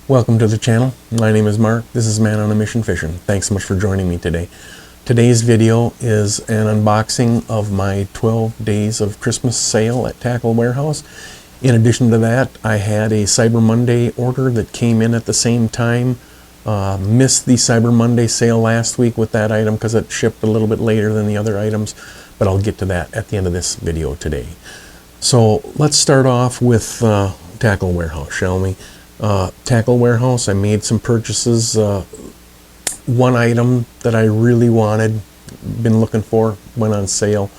Welcome to the channel. My name is Mark. This is Man on a Mission Fishing. Thanks so much for joining me today. Today's video is an unboxing of my 12 days of Christmas sale at Tackle Warehouse. In addition to that, I had a Cyber Monday order that came in at the same time. Missed the Cyber Monday sale last week with that item because it shipped a little bit later than the other items, but I'll get to that at the end of this video today. So let's start off with Tackle Warehouse, shall we? Tackle Warehouse, I made some purchases. One item that I really wanted, been looking for, went on sale,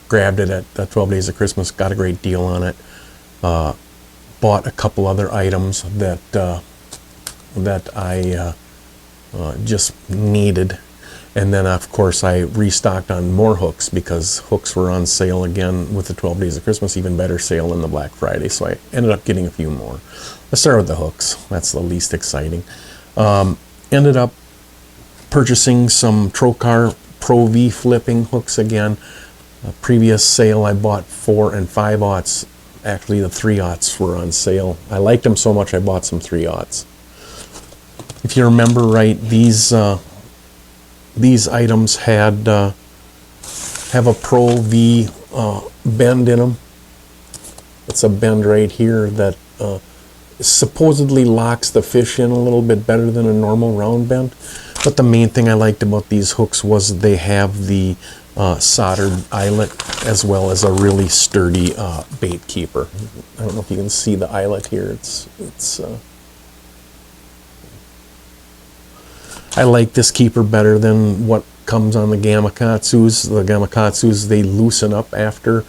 grabbed it at 12 Days of Christmas, got a great deal on it. Bought a couple other items that I just needed. And then, of course, I restocked on more hooks because hooks were on sale again with the 12 Days of Christmas, even better sale than the Black Friday. So I ended up getting a few more. Let's start with the hooks. That's the least exciting. Ended up purchasing some Trocar Pro V flipping hooks again. A previous sale I bought 4 and 5/0. Actually, the 3/0 were on sale. I liked them so much I bought some 3/0. If you remember right, these items have a Pro V bend in them. It's a bend right here that supposedly locks the fish in a little bit better than a normal round bend. But the main thing I liked about these hooks was they have the soldered eyelet as well as a really sturdy bait keeper. I don't know if you can see the eyelet here. I like this keeper better than what comes on the Gamakatsus. The Gamakatsus, they loosen up after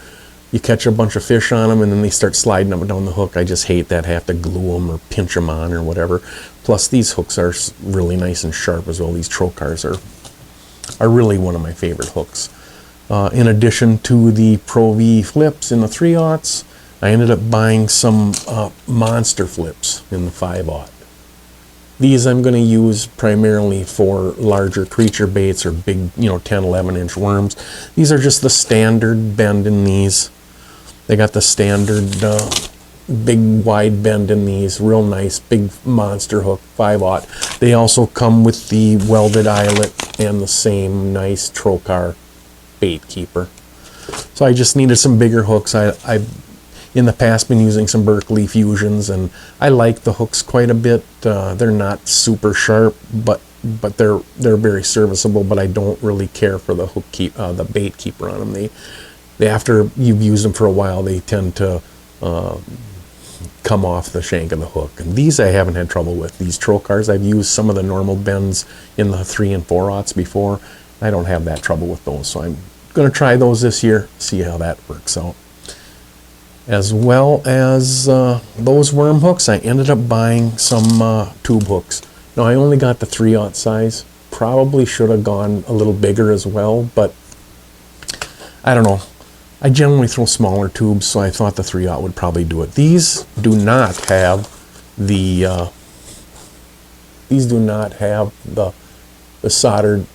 you catch a bunch of fish on them and then they start sliding up and down the hook. I just hate that. I have to glue them or pinch them on or whatever. Plus these hooks are really nice and sharp as well. These Trocars are really one of my favorite hooks. In addition to the Pro V flips in the 3/0, I ended up buying some monster flips in the 5/0. These I'm going to use primarily for larger creature baits or big, 10, 11-inch worms. These are just the standard bend in these. They got the standard big wide bend in these, real nice big monster hook, 5/0. They also come with the welded eyelet and the same nice Trocar bait keeper. So I just needed some bigger hooks. I've in the past been using some Berkeley Fusions, and I like the hooks quite a bit. They're not super sharp, but they're very serviceable. But I don't really care for the the bait keeper on them. They after you've used them for a while, they tend to come off the shank of the hook. And these I haven't had trouble with. These Trocars, I've used some of the normal bends in the 3 and 4/0 before. I don't have that trouble with those, so I'm going to try those this year, see how that works out. As well as those worm hooks, I ended up buying some tube hooks. Now I only got the 3/0 size. Probably should have gone a little bigger as well, but I don't know. I generally throw smaller tubes, so I thought the 3/0 would probably do it. These do not have the soldered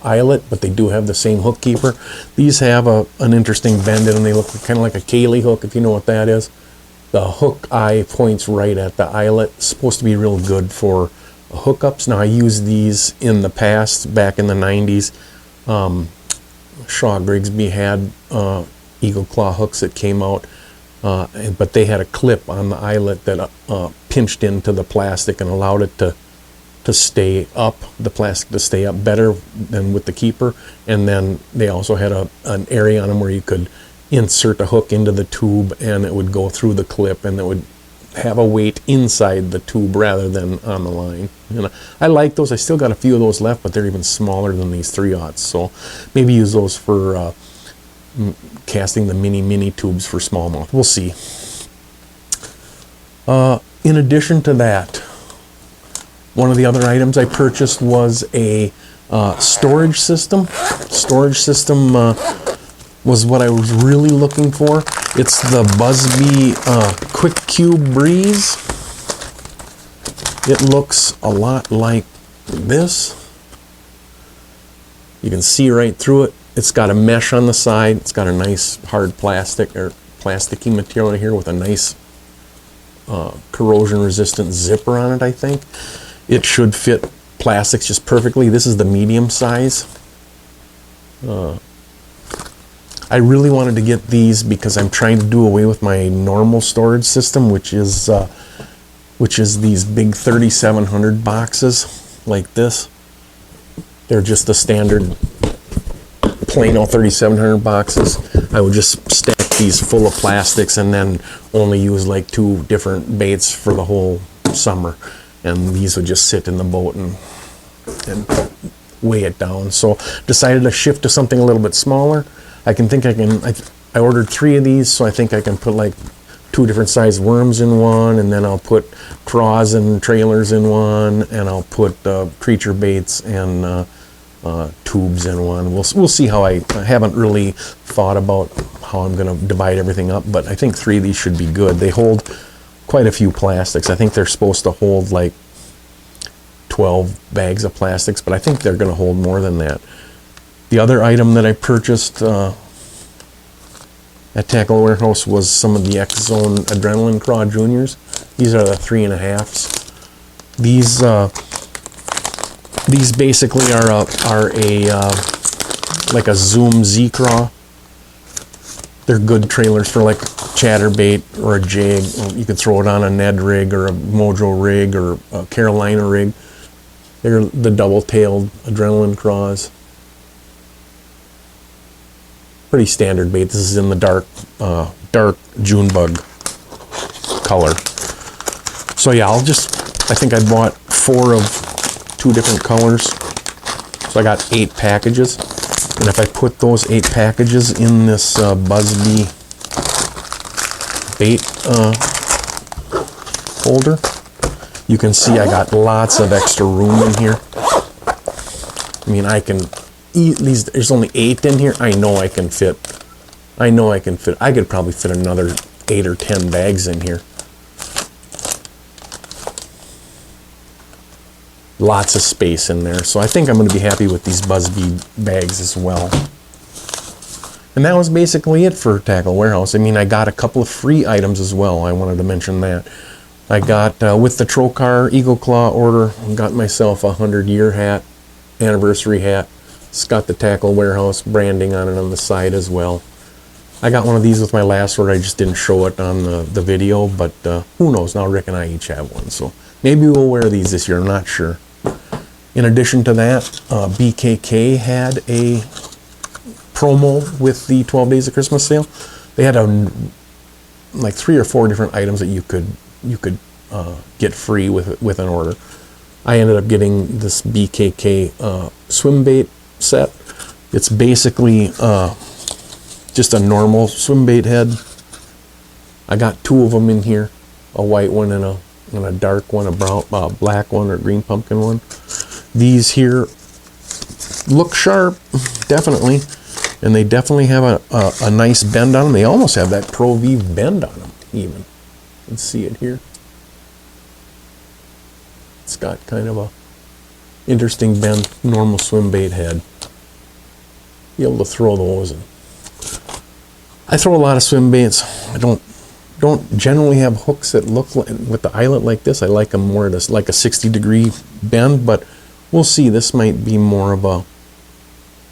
eyelet, but they do have the same hook keeper. These have an interesting bend in them. They look kind of like a Kaylee hook, if you know what that is. The hook eye points right at the eyelet. It's supposed to be real good for hookups. Now I used these in the past, back in the 90s. Shaw Grigsby had Eagle Claw hooks that came out, but they had a clip on the eyelet that pinched into the plastic and allowed it to stay up, the plastic to stay up better than with the keeper. And then they also had an area on them where you could insert a hook into the tube and it would go through the clip and it would have a weight inside the tube rather than on the line. And I like those. I still got a few of those left, but they're even smaller than these 3/0. So maybe use those for casting the mini tubes for smallmouth. We'll see. In addition to that, one of the other items I purchased was a storage system. Storage system was what I was really looking for. It's the Busby Quick Cube Breeze. It looks a lot like this. You can see right through it. It's got a mesh on the side. It's got a nice hard plastic or plasticky material here with a nice corrosion resistant zipper on it, I think. It should fit plastics just perfectly. This is the medium size. I really wanted to get these because I'm trying to do away with my normal storage system, which is these big 3700 boxes like this. They're just the standard plain old 3700 boxes. I would just stack these full of plastics and then only use like 2 different baits for the whole summer. And these would just sit in the boat and weigh it down. So decided to shift to something a little bit smaller. I ordered 3 of these, so I think I can put like 2 different size worms in one, and then I'll put craws and trailers in one, and I'll put creature baits and tubes in one. We'll see how I haven't really thought about how I'm going to divide everything up, but I think 3 of these should be good. They hold quite a few plastics. I think they're supposed to hold like 12 bags of plastics, but I think they're going to hold more than that. The other item that I purchased at Tackle Warehouse was some of the X-Zone Adrenaline Craw Juniors. These are the 3.5s. These basically are like a Zoom Z-Craw. They're good trailers for like chatterbait or a jig. You could throw it on a Ned rig or a Mojo rig or a Carolina rig. They're the double-tailed Adrenaline Craws. Pretty standard bait. This is in the dark June bug color. So yeah, I think I bought 4 of 2 different colors. So I got 8 packages. And if I put those 8 packages in this Busby bait holder, you can see I got lots of extra room in here. I mean, I can eat these. There's only 8 in here. I know I can fit. I could probably fit another 8 or 10 bags in here. Lots of space in there. So I think I'm going to be happy with these Busby bags as well. And that was basically it for Tackle Warehouse. I mean, I got a couple of free items as well. I wanted to mention that. I got, with the Trocar Eagle Claw order, got myself a 100-year hat, anniversary hat. It's got the Tackle Warehouse branding on it on the side as well. I got one of these with my last order. I just didn't show it on the video, but who knows? Now Rick and I each have one. So maybe we'll wear these this year. I'm not sure. In addition to that, BKK had a promo with the 12 Days of Christmas sale. They had like 3 or 4 different items that you could get free with an order. I ended up getting this BKK swim bait set. It's basically just a normal swim bait head. I got 2 of them in here, a white one and a dark one, a brown, black one or green pumpkin one. These here look sharp, definitely, and they definitely have a nice bend on them. They almost have that Pro V bend on them, even. You can see it here. It's got kind of a interesting bend, normal swim bait head. Be able to throw those in. I throw a lot of swim baits. I don't generally have hooks that look like, with the eyelet like this. I like them more at like a 60-degree bend, but we'll see. This might be more of a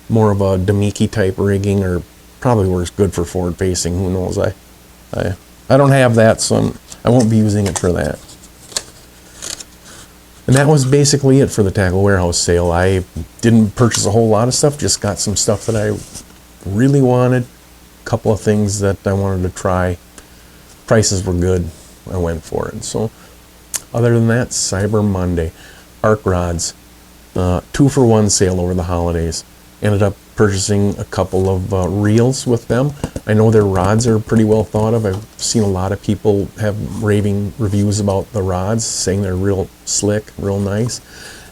Damiki type rigging, or probably works good for forward facing. Who knows? I don't have that, so I won't be using it for that. And that was basically it for the Tackle Warehouse sale. I didn't purchase a whole lot of stuff, just got some stuff that I really wanted, a couple of things that I wanted to try. Prices were good. I went for it. So other than that, Cyber Monday. Arc rods, 2-for-1 sale over the holidays. Ended up purchasing a couple of reels with them. I know their rods are pretty well thought of. I've seen a lot of people have raving reviews about the rods, saying they're real slick, real nice.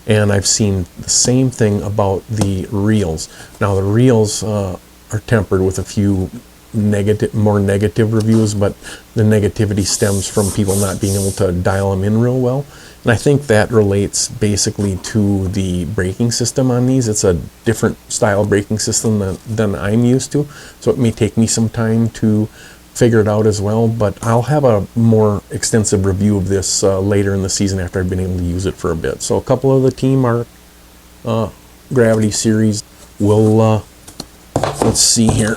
And I've seen the same thing about the reels. Now the reels are tempered with a few more negative reviews, but the negativity stems from people not being able to dial them in real well. And I think that relates basically to the braking system on these. It's a different style braking system than I'm used to, so it may take me some time to figure it out as well, but I'll have a more extensive review of this later in the season after I've been able to use it for a bit. So a couple of the Team Marc Gravity series will, let's see here,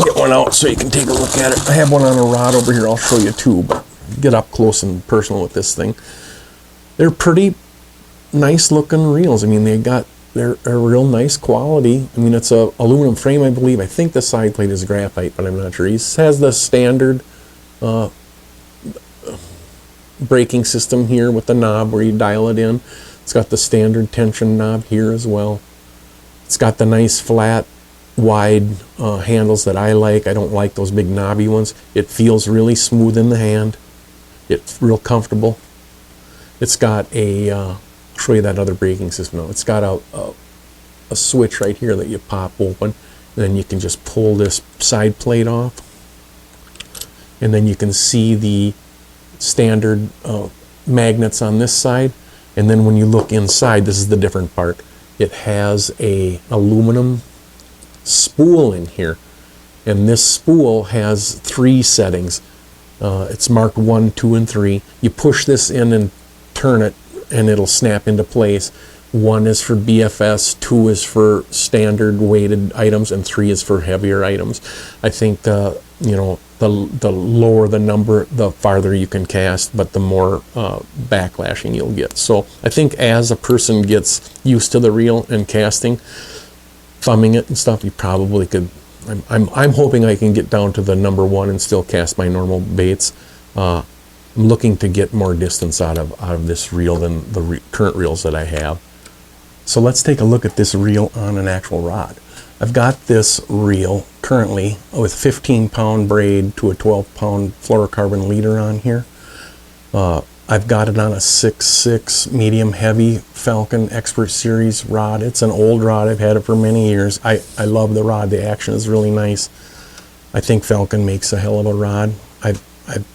get one out so you can take a look at it. I have one on a rod over here, I'll show you too, but get up close and personal with this thing. They're pretty nice looking reels. I mean, they're a real nice quality. I mean, it's a aluminum frame, I believe. I think the side plate is graphite, but I'm not sure. He has the standard braking system here with the knob where you dial it in. It's got the standard tension knob here as well. It's got the nice flat, wide handles that I like. I don't like those big knobby ones. It feels really smooth in the hand. It's real comfortable. It's got a, I'll show you that other braking system now. It's got a switch right here that you pop open, and then you can just pull this side plate off. And then you can see the standard magnets on this side. And then when you look inside, this is the different part. It has a aluminum spool in here. And this spool has 3 settings. It's marked 1, 2, and 3. You push this in and turn it, and it'll snap into place. 1 is for BFS, 2 is for standard weighted items, and 3 is for heavier items. I think the lower the number, the farther you can cast, but the more backlashing you'll get. So I think as a person gets used to the reel and casting, thumbing it and stuff, you probably could. I'm hoping I can get down to the number 1 and still cast my normal baits. I'm looking to get more distance out of this reel than the current reels that I have. So let's take a look at this reel on an actual rod. I've got this reel currently with 15-pound braid to a 12-pound fluorocarbon leader on here. I've got it on a 6.6 medium heavy Falcon Expert Series rod. It's an old rod. I've had it for many years. I love the rod. The action is really nice. I think Falcon makes a hell of a rod. I've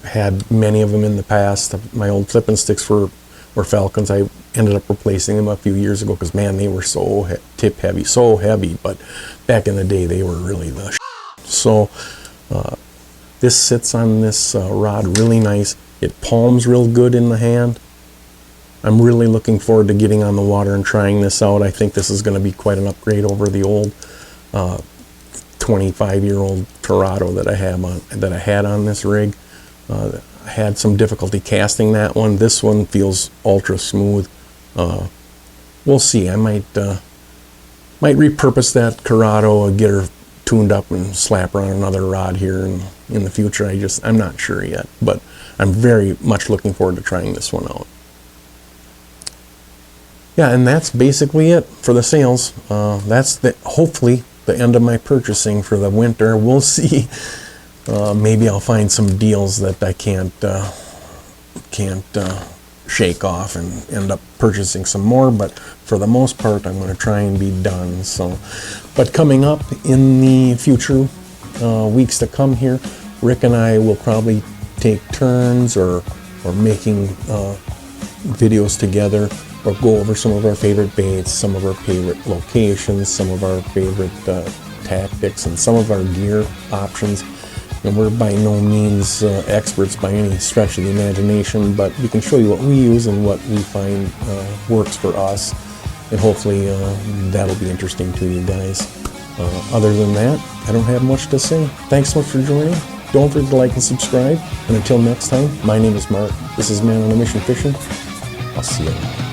had many of them in the past. My old flipping sticks were Falcons. I ended up replacing them a few years ago because, man, they were so tip heavy, so heavy. But back in the day, they were really the So this sits on this rod really nice. It palms real good in the hand. I'm really looking forward to getting on the water and trying this out. I think this is going to be quite an upgrade over the old 25-year-old Torado that I had on this rig. I had some difficulty casting that one. This one feels ultra smooth. We'll see. I might repurpose that Corrado and get her tuned up and slap her on another rod here in the future. I'm not sure yet, but I'm very much looking forward to trying this one out. Yeah, and that's basically it for the sales. That's hopefully the end of my purchasing for the winter. We'll see. Maybe I'll find some deals that I can't shake off and end up purchasing some more, but for the most part I'm going to try and be done. So, but coming up in the future weeks to come here, Rick and I will probably take turns or making videos together, or go over some of our favorite baits, some of our favorite locations, some of our favorite tactics, and some of our gear options. And we're by no means experts by any stretch of the imagination, but we can show you what we use and what we find works for us, and hopefully that'll be interesting to you guys. Other than that, I don't have much to say. Thanks so much for joining. Don't forget to like and subscribe. And until next time, my name is Mark. This is Man on a Mission Fishing. I'll see you later.